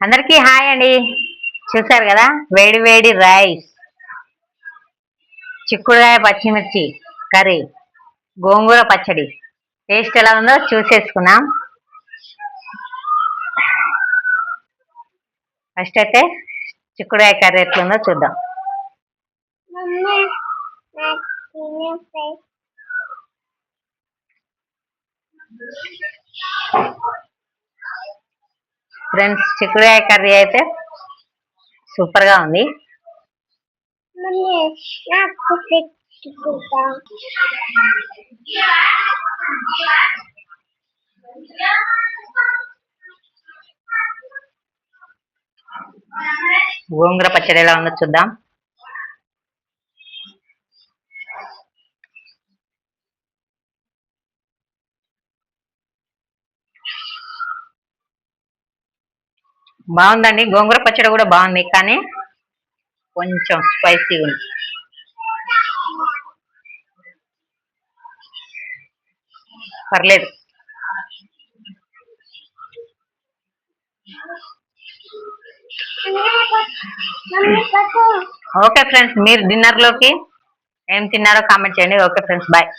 అందరికీ హాయ్ అండి. చూసారు కదా, వేడి వేడి రైస్, చిక్కుడుకాయ పచ్చిమిర్చి కర్రీ, గోంగూర పచ్చడి. టేస్ట్ ఎలా ఉందో చూసేసుకున్నాం. ఫస్ట్ అయితే చిక్కుడుకాయ కర్రీ ఎట్లుందో చూద్దాం. ఫ్రెండ్స్, చిక్కుడుకాయ కర్రీ అయితే సూపర్ గా ఉంది. గోంగూర పచ్చడి ఎలా ఉందో చూద్దాం. బాగుందండి, గోంగూర పచ్చడి కూడా బాగుంది, కానీ కొంచెం స్పైసీ ఉంది. పర్లేదు. ఓకే ఫ్రెండ్స్, మీరు డిన్నర్ లోకి ఏం తిన్నారో కామెంట్ చేయండి. Okay friends, bye.